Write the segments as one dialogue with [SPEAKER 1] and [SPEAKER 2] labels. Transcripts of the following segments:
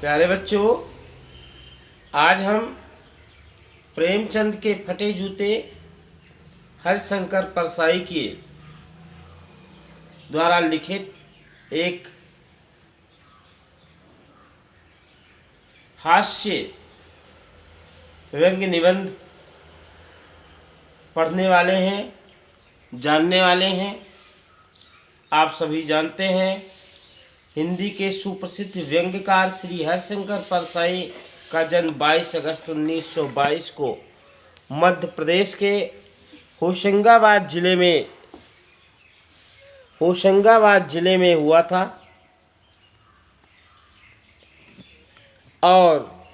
[SPEAKER 1] प्यारे बच्चों, आज हम प्रेमचंद के फटे जूते हरिशंकर परसाई के द्वारा लिखित एक हास्य व्यंग्य निबंध पढ़ने वाले हैं, जानने वाले हैं। आप सभी जानते हैं, हिंदी के सुप्रसिद्ध व्यंग्यकार श्री हरिशंकर परसाई का जन्म 22 अगस्त 1922 को मध्य प्रदेश के होशंगाबाद जिले में हुआ था और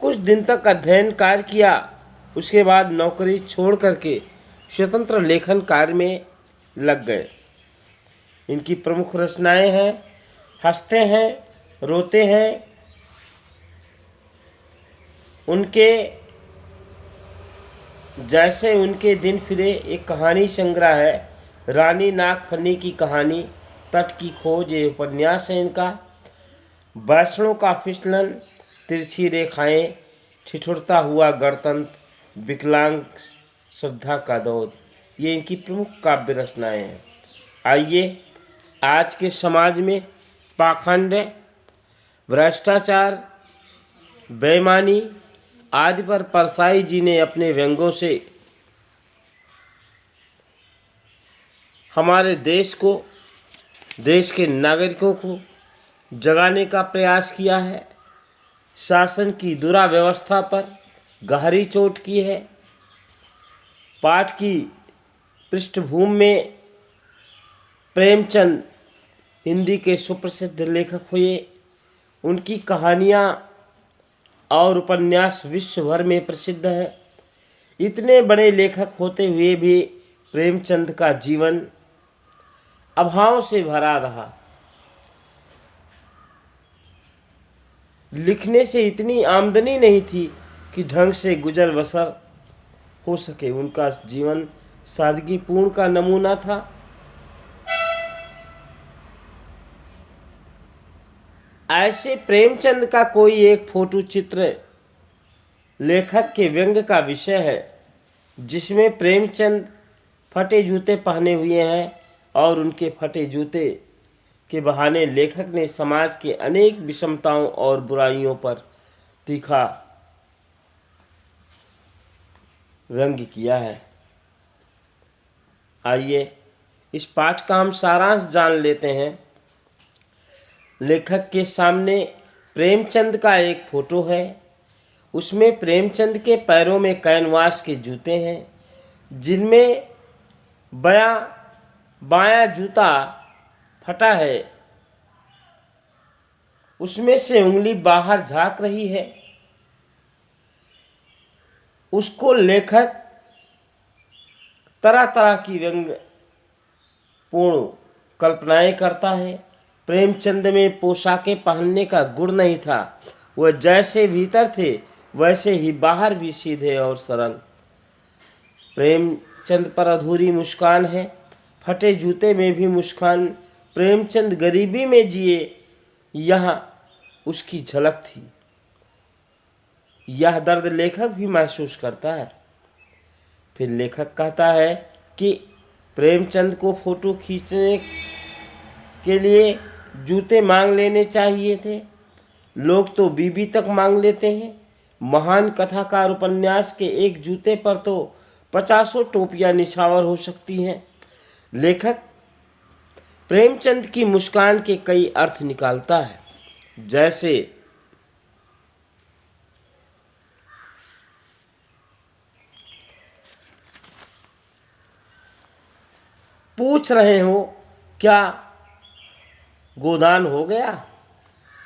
[SPEAKER 1] कुछ दिन तक अध्ययन कार्य किया। उसके बाद नौकरी छोड़ करके स्वतंत्र लेखन कार्य में लग गए। इनकी प्रमुख रचनाएं हैं हंसते हैं, रोते हैं। उनके जैसे उनके दिन फिरे एक कहानी संग्रह है, रानी नागफनी की कहानी, तट की खोज ये उपन्यास है इनका। वैष्णों का फिसलन, तिरछी रेखाएं, ठिठुरता हुआ गणतंत्र, विकलांग श्रद्धा का दौर, ये इनकी प्रमुख काव्य रचनाएं हैं। आइए आज के समाज में पाखंड, भ्रष्टाचार, बेईमानी आदि पर परसाई जी ने अपने व्यंग्यों से हमारे देश को, देश के नागरिकों को जगाने का प्रयास किया है। शासन की दुराव्यवस्था पर गहरी चोट की है। पाठ की पृष्ठभूमि में प्रेमचंद हिंदी के सुप्रसिद्ध लेखक हुए। उनकी कहानियाँ और उपन्यास विश्व भर में प्रसिद्ध है। इतने बड़े लेखक होते हुए भी प्रेमचंद का जीवन अभाव से भरा रहा। लिखने से इतनी आमदनी नहीं थी कि ढंग से गुजर बसर हो सके। उनका जीवन सादगीपूर्ण का नमूना था। ऐसे प्रेमचंद का कोई एक फोटो चित्र लेखक के व्यंग्य का विषय है, जिसमें प्रेमचंद फटे जूते पहने हुए हैं और उनके फटे जूते के बहाने लेखक ने समाज के अनेक विषमताओं और बुराइयों पर तीखा व्यंग्य किया है। आइए इस पाठ का हम सारांश जान लेते हैं। लेखक के सामने प्रेमचंद का एक फोटो है। उसमें प्रेमचंद के पैरों में कैनवास के जूते हैं, जिनमें बायां जूता फटा है। उसमें से उंगली बाहर झांक रही है। उसको लेखक तरह तरह की व्यंग्यपूर्ण कल्पनाएं करता है। प्रेमचंद में पोशाकें पहनने का गुण नहीं था। वह जैसे भीतर थे वैसे ही बाहर भी सीधे और सरल। प्रेमचंद पर अधूरी मुस्कान है। फटे जूते में भी मुस्कान। प्रेमचंद गरीबी में जिए, यहाँ उसकी झलक थी। यह दर्द लेखक भी महसूस करता है। फिर लेखक कहता है कि प्रेमचंद को फोटो खींचने के लिए जूते मांग लेने चाहिए थे। लोग तो बीबी तक मांग लेते हैं। महान कथाकार उपन्यास के एक जूते पर तो 50 टोपियां निछावर हो सकती हैं। लेखक प्रेमचंद की मुस्कान के कई अर्थ निकालता है, जैसे पूछ रहे हो क्या गोदान हो गया,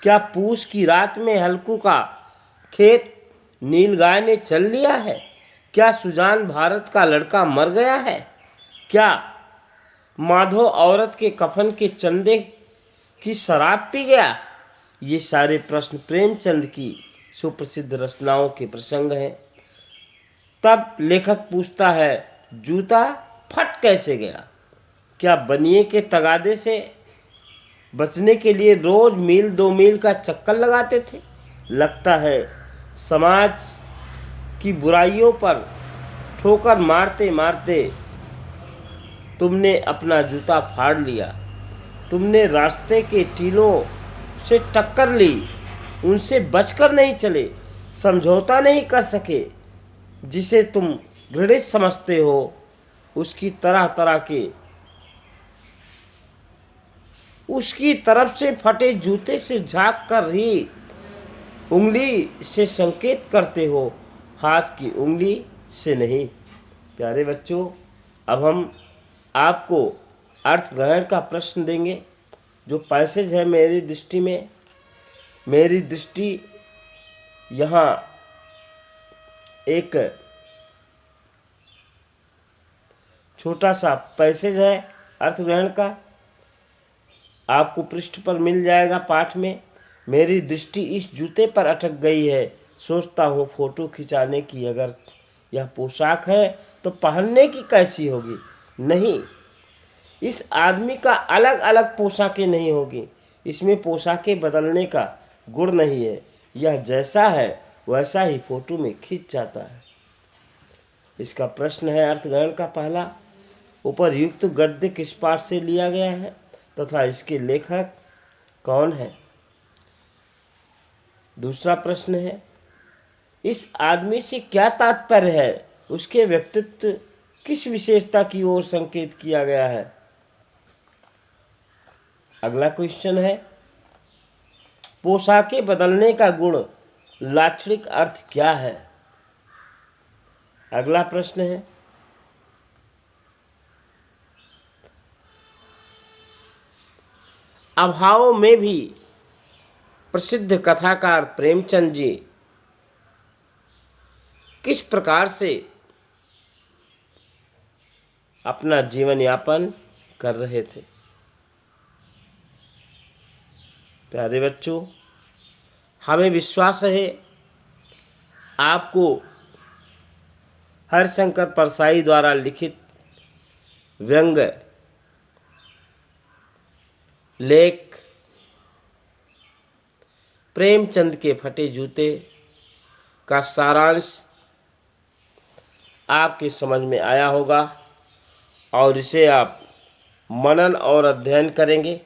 [SPEAKER 1] क्या पूस की रात में हल्कू का खेत नील गाय ने चल लिया है, क्या सुजान भारत का लड़का मर गया है, क्या माधो औरत के कफन के चंदे की शराब पी गया। ये सारे प्रश्न प्रेमचंद की सुप्रसिद्ध रचनाओं के प्रसंग हैं। तब लेखक पूछता है, जूता फट कैसे गया? क्या बनिए के तगादे से बचने के लिए रोज मील 2 मील का चक्कर लगाते थे। लगता है समाज की बुराइयों पर ठोकर मारते मारते तुमने अपना जूता फाड़ लिया। तुमने रास्ते के टीलों से टक्कर ली, उनसे बचकर नहीं चले, समझौता नहीं कर सके। जिसे तुम घृणित समझते हो उसकी तरफ से फटे जूते से झाँक कर ही उंगली से संकेत करते हो, हाथ की उंगली से नहीं। प्यारे बच्चों, अब हम आपको अर्थ ग्रहण का प्रश्न देंगे। जो पैसेज है मेरी दृष्टि यहाँ एक छोटा सा पैसेज है अर्थ ग्रहण का, आपको पृष्ठ पर मिल जाएगा पाठ में। मेरी दृष्टि इस जूते पर अटक गई है, सोचता हूँ फोटो खिंचाने की। अगर यह पोशाक है तो पहनने की कैसी होगी? नहीं, इस आदमी का अलग अलग पोशाकें नहीं होगी, इसमें पोशाकें बदलने का गुण नहीं है। यह जैसा है वैसा ही फोटो में खिंच जाता है। इसका प्रश्न है अर्थग्रहण का पहला, उपरयुक्त गद्य किस पाठ से लिया गया है तथा इसके लेखक कौन है? दूसरा प्रश्न है, इस आदमी से क्या तात्पर्य है? उसके व्यक्तित्व किस विशेषता की ओर संकेत किया गया है? अगला क्वेश्चन है, पोशाकें बदलने का गुण लाक्षणिक अर्थ क्या है? अगला प्रश्न है, अभाव में भी प्रसिद्ध कथाकार प्रेमचंद जी किस प्रकार से अपना जीवन यापन कर रहे थे? प्यारे बच्चों, हमें विश्वास है आपको हरिशंकर परसाई द्वारा लिखित व्यंग लेख प्रेमचंद के फटे जूते का सारांश आपके समझ में आया होगा और इसे आप मनन और अध्ययन करेंगे।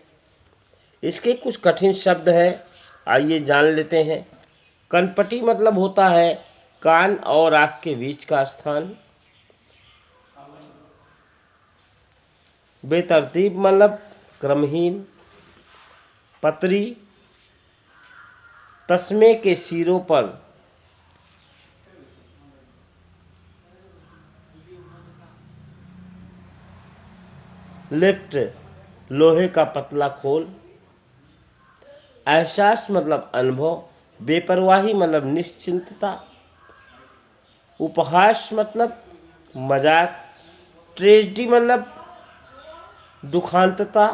[SPEAKER 1] इसके कुछ कठिन शब्द हैं, आइए जान लेते हैं। कनपटी मतलब होता है कान और आँख के बीच का स्थान। बेतरतीब मतलब क्रमहीन। पतरी तस्मे के सिरों पर लिफ्ट लोहे का पतला खोल। एहसास मतलब अनुभव। बेपरवाही मतलब निश्चिंतता। उपहास मतलब मजाक। ट्रेजेडी मतलब दुखांतता।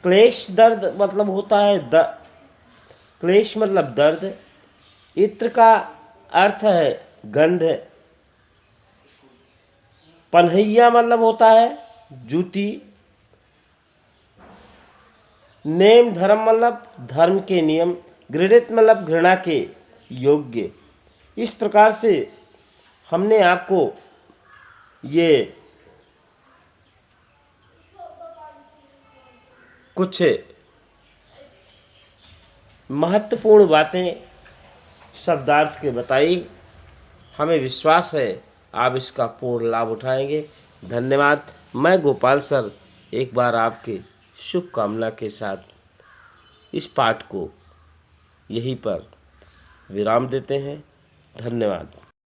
[SPEAKER 1] क्लेश दर्द मतलब होता है क्लेश मतलब दर्द। इत्र का अर्थ है गंध। पन्हैया मतलब होता है जूती। नेम धर्म मतलब धर्म के नियम। घृणित मतलब घृणा के योग्य। इस प्रकार से हमने आपको ये कुछ महत्वपूर्ण बातें शब्दार्थ के बताई। हमें विश्वास है आप इसका पूर्ण लाभ उठाएंगे। धन्यवाद। मैं गोपाल सर एक बार आपके शुभकामना के साथ इस पाठ को यहीं पर विराम देते हैं। धन्यवाद।